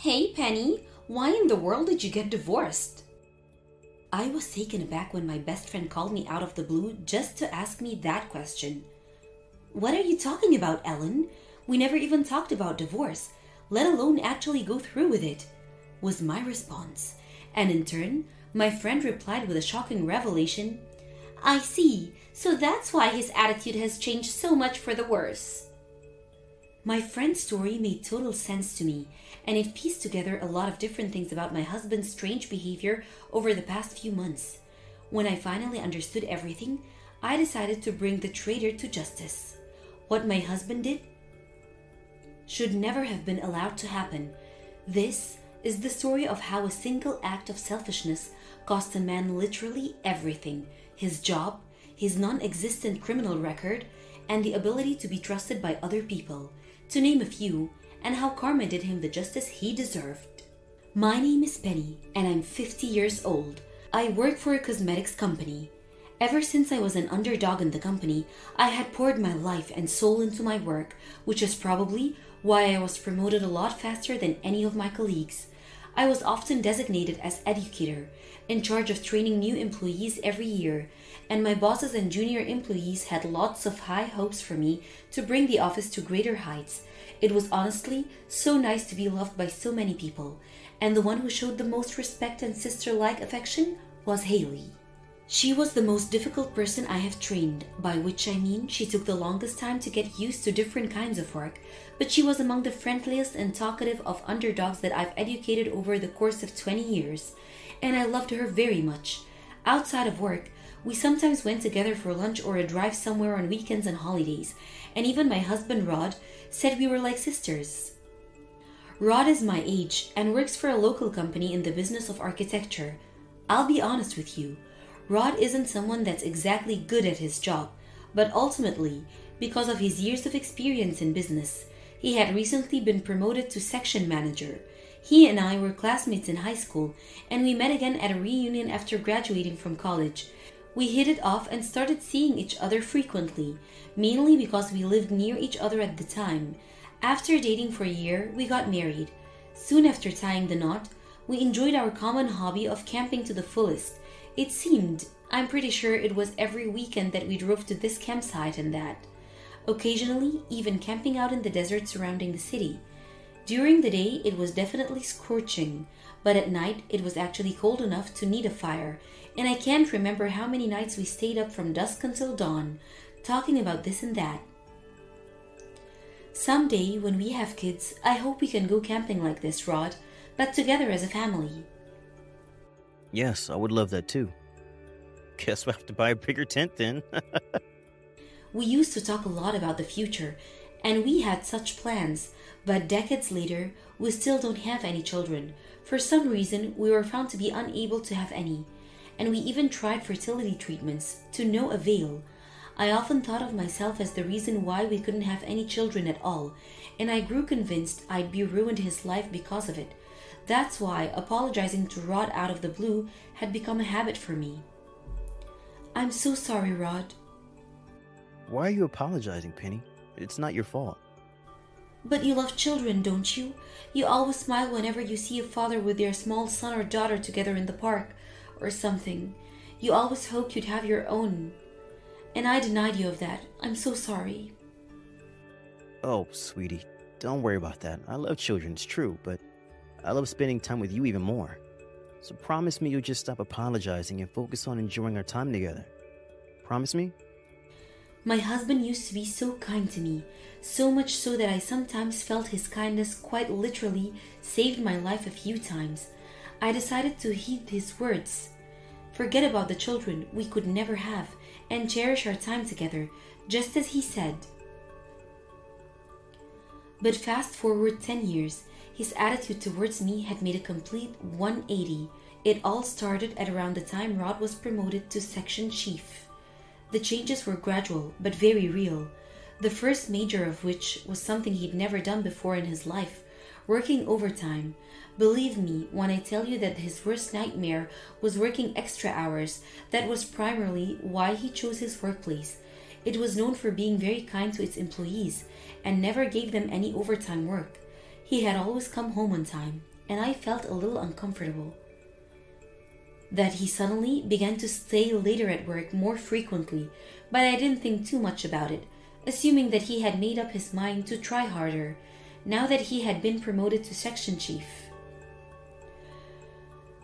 Hey Penny, why in the world did you get divorced? I was taken aback when my best friend called me out of the blue just to ask me that question. What are you talking about, Ellen? We never even talked about divorce, let alone actually go through with it, was my response. And in turn, my friend replied with a shocking revelation. I see, so that's why his attitude has changed so much for the worse. My friend's story made total sense to me, and it pieced together a lot of different things about my husband's strange behavior over the past few months. When I finally understood everything, I decided to bring the traitor to justice. What my husband did should never have been allowed to happen. This is the story of how a single act of selfishness cost a man literally everything: his job, his non-existent criminal record, and the ability to be trusted by other people, to name a few, and how karma did him the justice he deserved. My name is Penny, and I'm 50 years old. I work for a cosmetics company. Ever since I was an underdog in the company, I had poured my life and soul into my work, which is probably why I was promoted a lot faster than any of my colleagues. I was often designated as educator, in charge of training new employees every year, and my bosses and junior employees had lots of high hopes for me to bring the office to greater heights. It was honestly so nice to be loved by so many people, and the one who showed the most respect and sister-like affection was Haley. She was the most difficult person I have trained, by which I mean she took the longest time to get used to different kinds of work, but she was among the friendliest and talkative of underdogs that I've educated over the course of 20 years, and I loved her very much. Outside of work, we sometimes went together for lunch or a drive somewhere on weekends and holidays, and even my husband Rod said we were like sisters. Rod is my age and works for a local company in the business of architecture. I'll be honest with you, Rod isn't someone that's exactly good at his job, but ultimately, because of his years of experience in business, he had recently been promoted to section manager. He and I were classmates in high school, and we met again at a reunion after graduating from college. We hit it off and started seeing each other frequently, mainly because we lived near each other at the time. After dating for a year, we got married. Soon after tying the knot, we enjoyed our common hobby of camping to the fullest. It seemed, I'm pretty sure it was every weekend that we drove to this campsite and that. Occasionally, even camping out in the desert surrounding the city. During the day, it was definitely scorching, but at night, it was actually cold enough to need a fire, and I can't remember how many nights we stayed up from dusk until dawn, talking about this and that. Someday, when we have kids, I hope we can go camping like this, Rod, but together as a family. Yes, I would love that too. Guess we'll have to buy a bigger tent then. We used to talk a lot about the future, and we had such plans, but decades later, we still don't have any children. For some reason, we were found to be unable to have any, and we even tried fertility treatments, to no avail. I often thought of myself as the reason why we couldn't have any children at all, and I grew convinced I'd be ruined his life because of it. That's why apologizing to Rod out of the blue had become a habit for me. I'm so sorry, Rod. Why are you apologizing, Penny? It's not your fault. But you love children, don't you? You always smile whenever you see a father with their small son or daughter together in the park or something. You always hoped you'd have your own. And I denied you of that. I'm so sorry. Oh, sweetie, don't worry about that. I love children, it's true, but I love spending time with you even more. So promise me you'll just stop apologizing and focus on enjoying our time together. Promise me? My husband used to be so kind to me, so much so that I sometimes felt his kindness quite literally saved my life a few times. I decided to heed his words. Forget about the children we could never have and cherish our time together, just as he said. But fast forward 10 years, his attitude towards me had made a complete 180. It all started at around the time Rod was promoted to section chief. The changes were gradual, but very real. The first major of which was something he'd never done before in his life, working overtime. Believe me when I tell you that his worst nightmare was working extra hours. That was primarily why he chose his workplace. It was known for being very kind to its employees and never gave them any overtime work. He had always come home on time, and I felt a little uncomfortable that he suddenly began to stay later at work more frequently, but I didn't think too much about it, assuming that he had made up his mind to try harder, now that he had been promoted to section chief.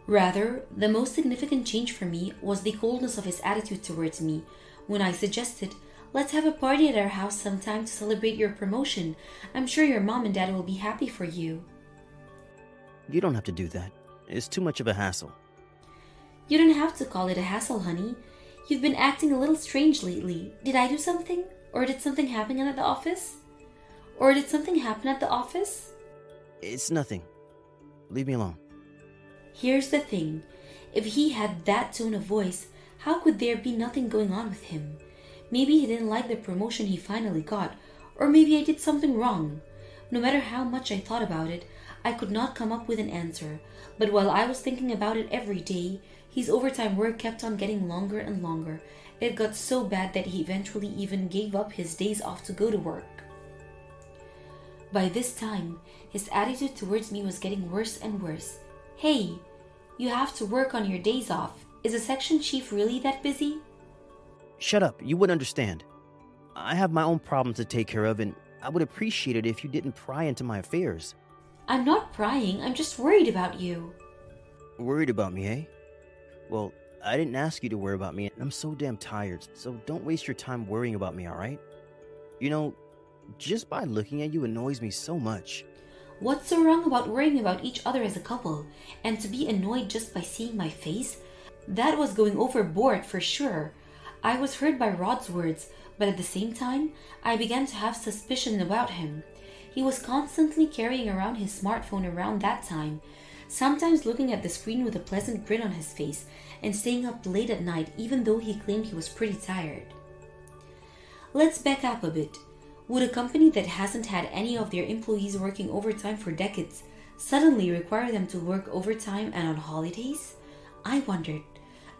Rather, the most significant change for me was the coldness of his attitude towards me when I suggested, "Let's have a party at our house sometime to celebrate your promotion. I'm sure your mom and dad will be happy for you." You don't have to do that. It's too much of a hassle. You don't have to call it a hassle, honey. You've been acting a little strange lately. Did I do something? Or did something happen at the office? It's nothing. Leave me alone. Here's the thing. If he had that tone of voice, how could there be nothing going on with him? Maybe he didn't like the promotion he finally got, or maybe I did something wrong. No matter how much I thought about it, I could not come up with an answer. But while I was thinking about it every day, his overtime work kept on getting longer and longer. It got so bad that he eventually even gave up his days off to go to work. By this time, his attitude towards me was getting worse and worse. "Hey, you have to work on your days off. Is a section chief really that busy?" Shut up. You wouldn't understand. I have my own problems to take care of, and I would appreciate it if you didn't pry into my affairs. "I'm not prying. I'm just worried about you." Worried about me, eh? Well, I didn't ask you to worry about me, and I'm so damn tired, so don't waste your time worrying about me, alright? You know, just by looking at you annoys me so much. What's so wrong about worrying about each other as a couple? And to be annoyed just by seeing my face? That was going overboard for sure. I was hurt by Rod's words, but at the same time, I began to have suspicion about him. He was constantly carrying around his smartphone around that time, sometimes looking at the screen with a pleasant grin on his face and staying up late at night even though he claimed he was pretty tired. Let's back up a bit. Would a company that hasn't had any of their employees working overtime for decades suddenly require them to work overtime and on holidays? I wondered.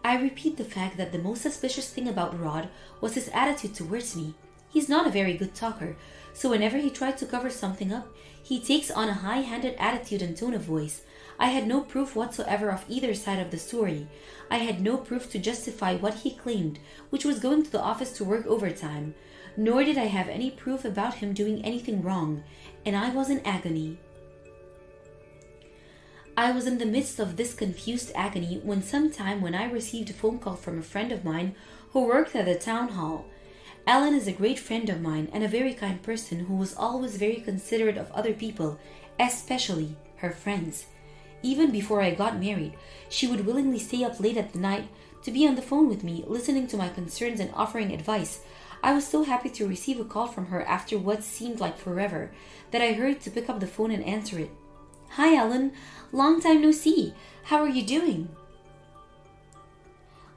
I repeat the fact that the most suspicious thing about Rod was his attitude towards me. He's not a very good talker, so whenever he tried to cover something up, he takes on a high-handed attitude and tone of voice. I had no proof whatsoever of either side of the story. I had no proof to justify what he claimed, which was going to the office to work overtime. Nor did I have any proof about him doing anything wrong, and I was in agony. I was in the midst of this confused agony when I received a phone call from a friend of mine who worked at the town hall. Ellen is a great friend of mine and a very kind person who was always very considerate of other people, especially her friends. Even before I got married, she would willingly stay up late at night to be on the phone with me, listening to my concerns and offering advice. I was so happy to receive a call from her after what seemed like forever that I hurried to pick up the phone and answer it. "Hi, Ellen. Long time no see. How are you doing?"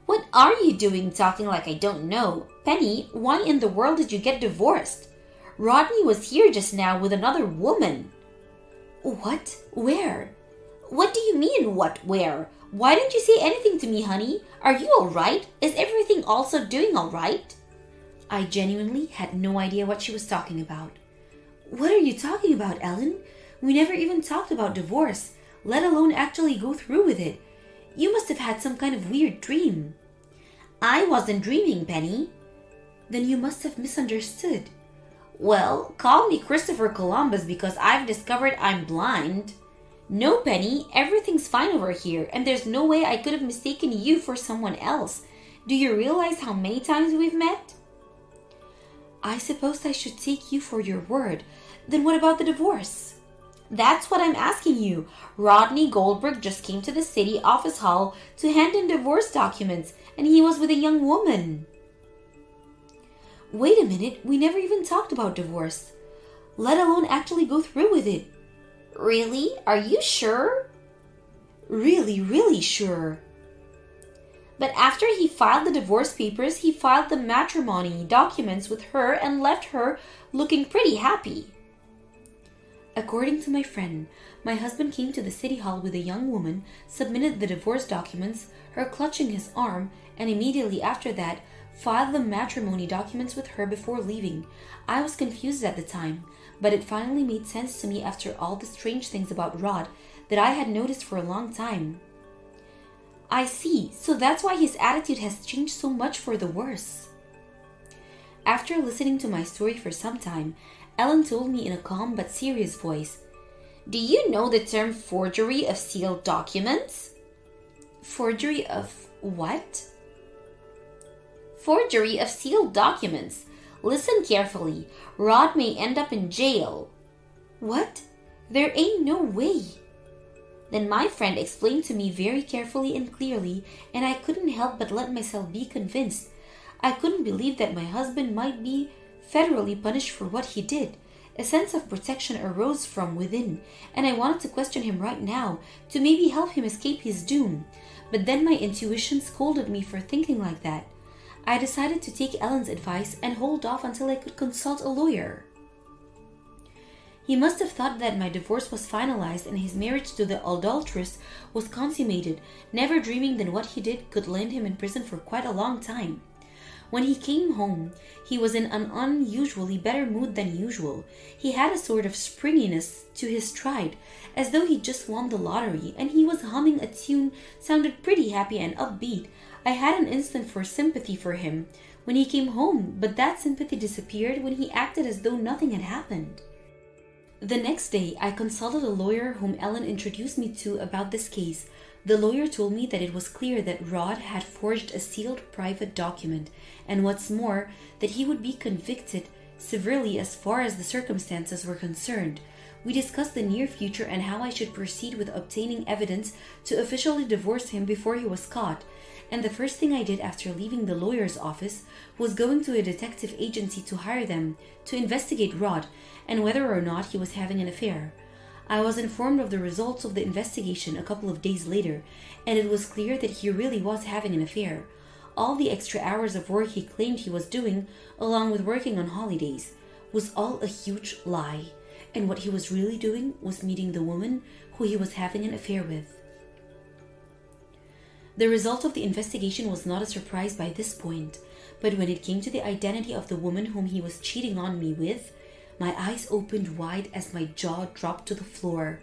"What are you doing talking like I don't know? Penny, why in the world did you get divorced? Rodney was here just now with another woman." "What? Where?" "What do you mean, what, where? Why didn't you say anything to me, honey? Are you alright? Is everything also doing alright?" I genuinely had no idea what she was talking about. "What are you talking about, Ellen? We never even talked about divorce, let alone actually go through with it. You must have had some kind of weird dream." "I wasn't dreaming, Penny." "Then you must have misunderstood." "Well, call me Christopher Columbus because I've discovered I'm blind." "No, Penny, everything's fine over here, and there's no way I could have mistaken you for someone else. Do you realize how many times we've met?" "I supposed I should take you for your word. Then what about the divorce?" "That's what I'm asking you. Rodney Goldberg just came to the city office hall to hand in divorce documents, and he was with a young woman." "Wait a minute, we never even talked about divorce, let alone actually go through with it." "Really? Are you sure?" "Really, really sure." "But after he filed the divorce papers, he filed the matrimony documents with her and left her looking pretty happy." According to my friend, my husband came to the city hall with a young woman, submitted the divorce documents, her clutching his arm, and immediately after that, filed the matrimony documents with her before leaving. I was confused at the time, but it finally made sense to me after all the strange things about Rod that I had noticed for a long time. I see, so that's why his attitude has changed so much for the worse. After listening to my story for some time, Ellen told me in a calm but serious voice, "Do you know the term forgery of sealed documents?" Forgery of what? Forgery of sealed documents. Listen carefully. Rod may end up in jail. What? There ain't no way. Then my friend explained to me very carefully and clearly, and I couldn't help but let myself be convinced. I couldn't believe that my husband might be federally punished for what he did. A sense of protection arose from within, and I wanted to question him right now to maybe help him escape his doom. But then my intuition scolded me for thinking like that. I decided to take Ellen's advice and hold off until I could consult a lawyer. He must have thought that my divorce was finalized and his marriage to the adulteress was consummated, never dreaming that what he did could land him in prison for quite a long time. When he came home, he was in an unusually better mood than usual. He had a sort of springiness to his stride, as though he'd just won the lottery, and he was humming a tune sounded pretty happy and upbeat. I had an instant for sympathy for him when he came home, but that sympathy disappeared when he acted as though nothing had happened. The next day, I consulted a lawyer whom Ellen introduced me to about this case. The lawyer told me that it was clear that Rod had forged a sealed private document, and what's more, that he would be convicted severely as far as the circumstances were concerned. We discussed the near future and how I should proceed with obtaining evidence to officially divorce him before he was caught. And the first thing I did after leaving the lawyer's office was going to a detective agency to hire them to investigate Rod and whether or not he was having an affair. I was informed of the results of the investigation a couple of days later, and it was clear that he really was having an affair. All the extra hours of work he claimed he was doing, along with working on holidays, was all a huge lie, and what he was really doing was meeting the woman who he was having an affair with. The result of the investigation was not a surprise by this point, but when it came to the identity of the woman whom he was cheating on me with, my eyes opened wide as my jaw dropped to the floor.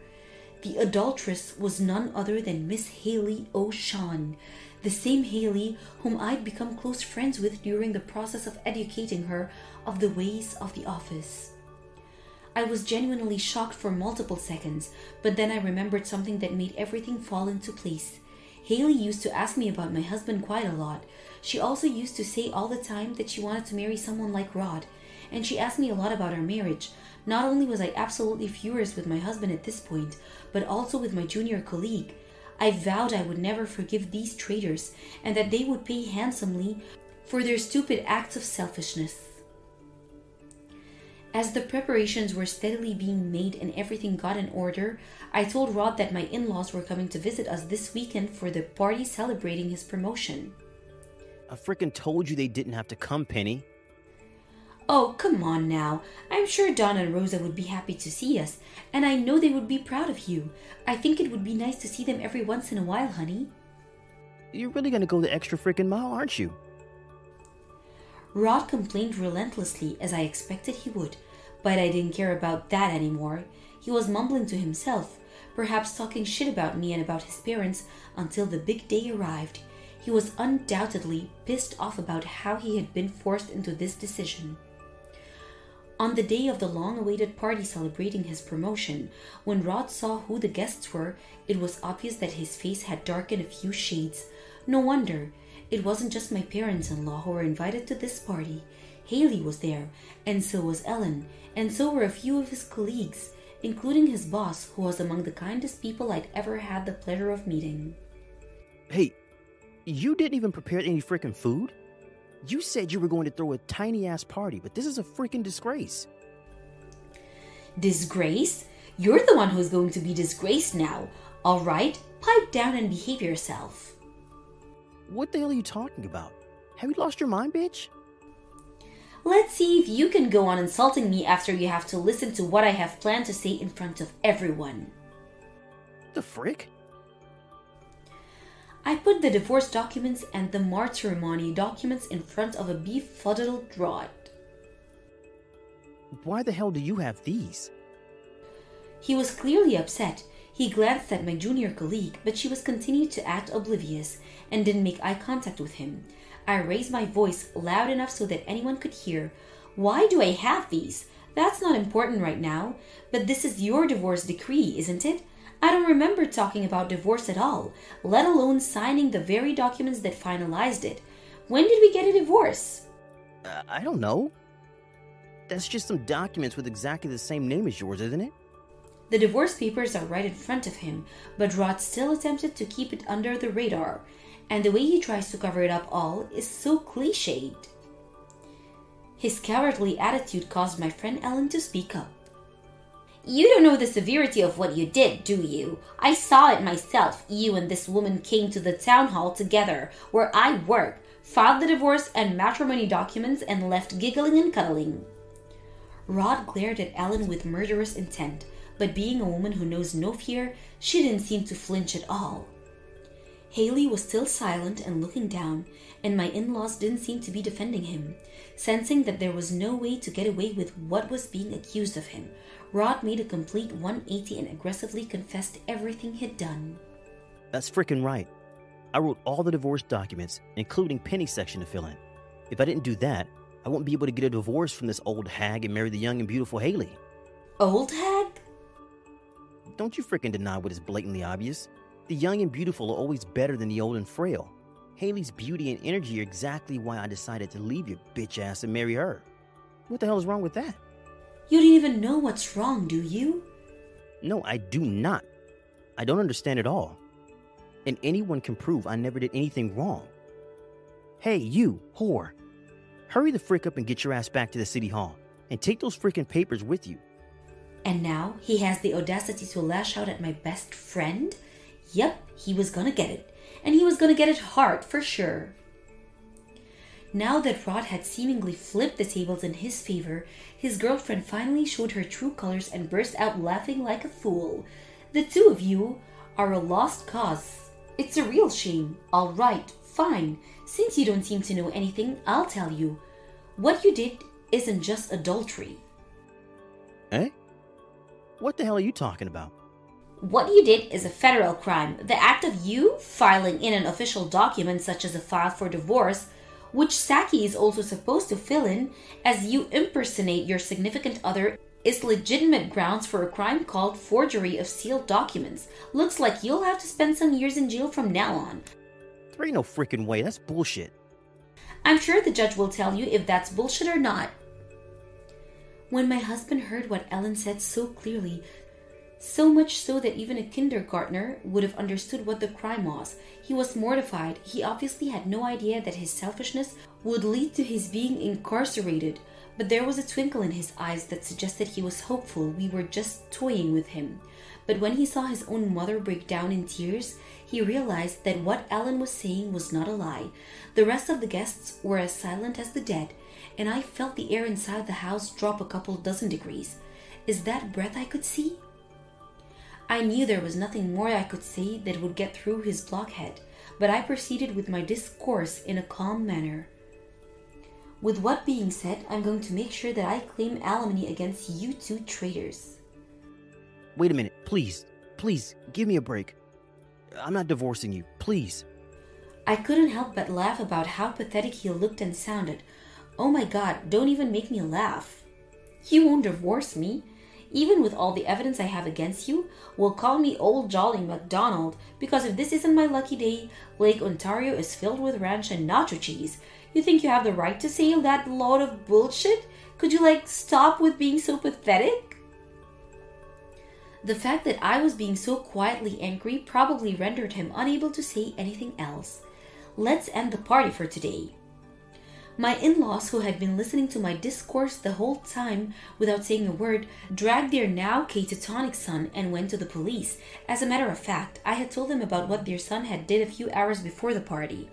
The adulteress was none other than Miss Haley O'Shawn, the same Haley whom I'd become close friends with during the process of educating her of the ways of the office. I was genuinely shocked for multiple seconds, but then I remembered something that made everything fall into place. Haley used to ask me about my husband quite a lot. She also used to say all the time that she wanted to marry someone like Rod, and she asked me a lot about our marriage. Not only was I absolutely furious with my husband at this point, but also with my junior colleague. I vowed I would never forgive these traitors, and that they would pay handsomely for their stupid acts of selfishness. As the preparations were steadily being made and everything got in order, I told Rod that my in-laws were coming to visit us this weekend for the party celebrating his promotion. I frickin' told you they didn't have to come, Penny. Oh, come on now. I'm sure Don and Rosa would be happy to see us, and I know they would be proud of you. I think it would be nice to see them every once in a while, honey. You're really gonna go the extra frickin' mile, aren't you? Rod complained relentlessly, as I expected he would, but I didn't care about that anymore. He was mumbling to himself, perhaps talking shit about me and about his parents until the big day arrived. He was undoubtedly pissed off about how he had been forced into this decision. On the day of the long-awaited party celebrating his promotion, when Rod saw who the guests were, it was obvious that his face had darkened a few shades. No wonder. It wasn't just my parents-in-law who were invited to this party. Haley was there, and so was Ellen, and so were a few of his colleagues, including his boss, who was among the kindest people I'd ever had the pleasure of meeting. Hey, you didn't even prepare any frickin' food? You said you were going to throw a tiny-ass party, but this is a frickin' disgrace. Disgrace? You're the one who's going to be disgraced now. All right, pipe down and behave yourself. What the hell are you talking about? Have you lost your mind, bitch? Let's see if you can go on insulting me after you have to listen to what I have planned to say in front of everyone. The frick? I put the divorce documents and the matrimony documents in front of a befuddled Rod. Why the hell do you have these? He was clearly upset. He glanced at my junior colleague, but she was continued to act oblivious and didn't make eye contact with him. I raised my voice loud enough so that anyone could hear. Why do I have these? That's not important right now, but this is your divorce decree, isn't it? I don't remember talking about divorce at all, let alone signing the very documents that finalized it. When did we get a divorce? I don't know. That's just some documents with exactly the same name as yours, isn't it? The divorce papers are right in front of him, but Rod still attempted to keep it under the radar, and the way he tries to cover it up all is so cliched. His cowardly attitude caused my friend Ellen to speak up. You don't know the severity of what you did, do you? I saw it myself. You and this woman came to the town hall together, where I work, filed the divorce and matrimony documents, and left giggling and cuddling. Rod glared at Ellen with murderous intent, but being a woman who knows no fear, she didn't seem to flinch at all. Haley was still silent and looking down, and my in-laws didn't seem to be defending him. Sensing that there was no way to get away with what was being accused of him, Rod made a complete 180 and aggressively confessed everything he'd done. That's frickin' right. I wrote all the divorce documents, including Penny's section to fill in. If I didn't do that, I wouldn't be able to get a divorce from this old hag and marry the young and beautiful Haley. Old hag? Don't you frickin' deny what is blatantly obvious. The young and beautiful are always better than the old and frail. Haley's beauty and energy are exactly why I decided to leave your bitch ass and marry her. What the hell is wrong with that? You don't even know what's wrong, do you? No, I do not. I don't understand at all. And anyone can prove I never did anything wrong. Hey, you, whore. Hurry the frick up and get your ass back to the city hall. And take those frickin' papers with you. And now he has the audacity to lash out at my best friend? Yep, he was gonna get it. And he was gonna get it hard for sure. Now that Rod had seemingly flipped the tables in his favor, his girlfriend finally showed her true colors and burst out laughing like a fool. The two of you are a lost cause. It's a real shame. All right, fine. Since you don't seem to know anything, I'll tell you. What you did isn't just adultery. Eh? What the hell are you talking about? What you did is a federal crime. The act of you filing in an official document such as a file for divorce, which Saki is also supposed to fill in as you impersonate your significant other, is legitimate grounds for a crime called forgery of sealed documents. Looks like you'll have to spend some years in jail from now on. There ain't no freaking way. That's bullshit. I'm sure the judge will tell you if that's bullshit or not. When my husband heard what Ellen said so clearly, so much so that even a kindergartner would have understood what the crime was, he was mortified. He obviously had no idea that his selfishness would lead to his being incarcerated, but there was a twinkle in his eyes that suggested he was hopeful we were just toying with him. But when he saw his own mother break down in tears, he realized that what Ellen was saying was not a lie. The rest of the guests were as silent as the dead, and I felt the air inside the house drop a couple dozen degrees. Is that breath I could see? I knew there was nothing more I could say that would get through his blockhead, but I proceeded with my discourse in a calm manner. With what being said, I'm going to make sure that I claim alimony against you two traitors. Wait a minute, please, give me a break. I'm not divorcing you, please. I couldn't help but laugh about how pathetic he looked and sounded. Oh my God, don't even make me laugh. You won't divorce me. Even with all the evidence I have against you, will call me Old Jolly MacDonald, because if this isn't my lucky day, Lake Ontario is filled with ranch and nacho cheese. You think you have the right to say that load of bullshit? Could you stop with being so pathetic? The fact that I was being so quietly angry probably rendered him unable to say anything else. Let's end the party for today. My in-laws, who had been listening to my discourse the whole time without saying a word, dragged their now catatonic son and went to the police. As a matter of fact, I had told them about what their son had did a few hours before the party,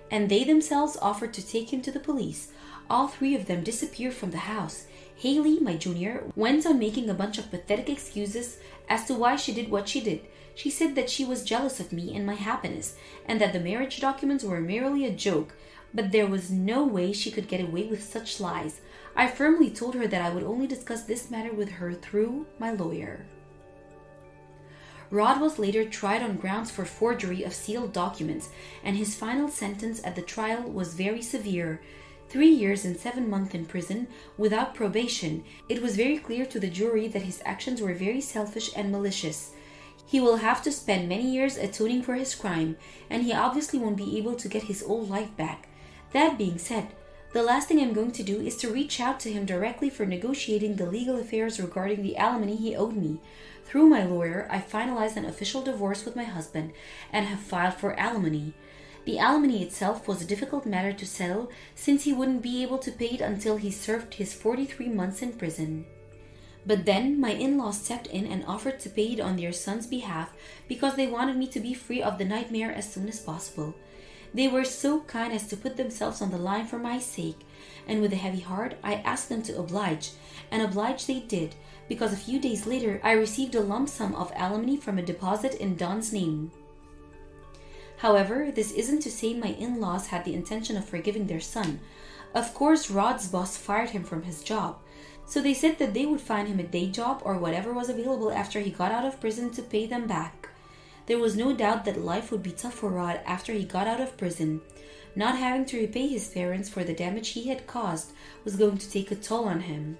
and they themselves offered to take him to the police. All three of them disappeared from the house. Haley, my junior, went on making a bunch of pathetic excuses as to why she did what she did. She said that she was jealous of me and my happiness, and that the marriage documents were merely a joke, but there was no way she could get away with such lies. I firmly told her that I would only discuss this matter with her through my lawyer. Rod was later tried on grounds for forgery of sealed documents, and his final sentence at the trial was very severe: 3 years and 7 months in prison without probation. It was very clear to the jury that his actions were very selfish and malicious. He will have to spend many years atoning for his crime, and he obviously won't be able to get his old life back. That being said, the last thing I'm going to do is to reach out to him directly for negotiating the legal affairs regarding the alimony he owed me. Through my lawyer, I finalized an official divorce with my husband and have filed for alimony. The alimony itself was a difficult matter to settle, since he wouldn't be able to pay it until he served his 43 months in prison. But then my in-laws stepped in and offered to pay it on their son's behalf because they wanted me to be free of the nightmare as soon as possible. They were so kind as to put themselves on the line for my sake, and with a heavy heart I asked them to oblige, and oblige they did, because a few days later I received a lump sum of alimony from a deposit in Don's name. However, this isn't to say my in-laws had the intention of forgiving their son. Of course, Rod's boss fired him from his job, so they said that they would find him a day job or whatever was available after he got out of prison to pay them back. There was no doubt that life would be tough for Rod after he got out of prison. Not having to repay his parents for the damage he had caused was going to take a toll on him.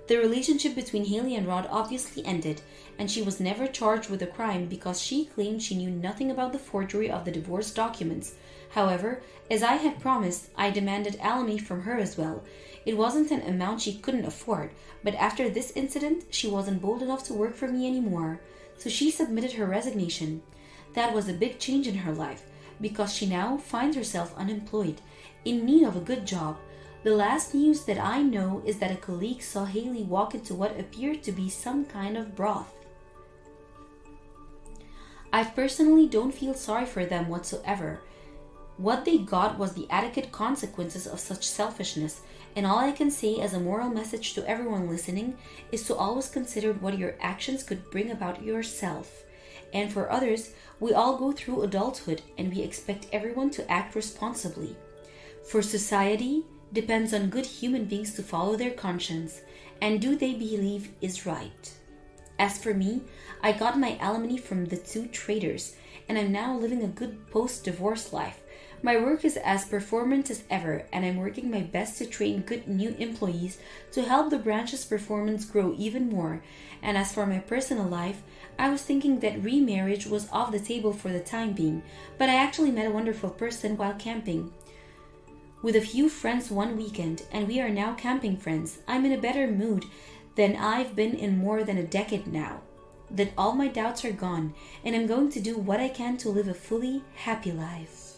The relationship between Haley and Rod obviously ended, and she was never charged with a crime because she claimed she knew nothing about the forgery of the divorce documents. However, as I had promised, I demanded alimony from her as well. It wasn't an amount she couldn't afford, but after this incident, she wasn't bold enough to work for me anymore, so she submitted her resignation. That was a big change in her life, because she now finds herself unemployed, in need of a good job. The last news that I know is that a colleague saw Haley walk into what appeared to be some kind of broth. I personally don't feel sorry for them whatsoever. What they got was the adequate consequences of such selfishness, and all I can say as a moral message to everyone listening is to always consider what your actions could bring about yourself. And for others, we all go through adulthood and we expect everyone to act responsibly. For society, depends on good human beings to follow their conscience and do they believe is right. As for me, I got my alimony from the 2 traders, and I'm now living a good post-divorce life. My work is as performant as ever, and I'm working my best to train good new employees to help the branch's performance grow even more. And as for my personal life, I was thinking that remarriage was off the table for the time being, but I actually met a wonderful person while camping with a few friends one weekend, and we are now camping friends. I'm in a better mood than I've been in more than a decade now. That all my doubts are gone, and I'm going to do what I can to live a fully happy life.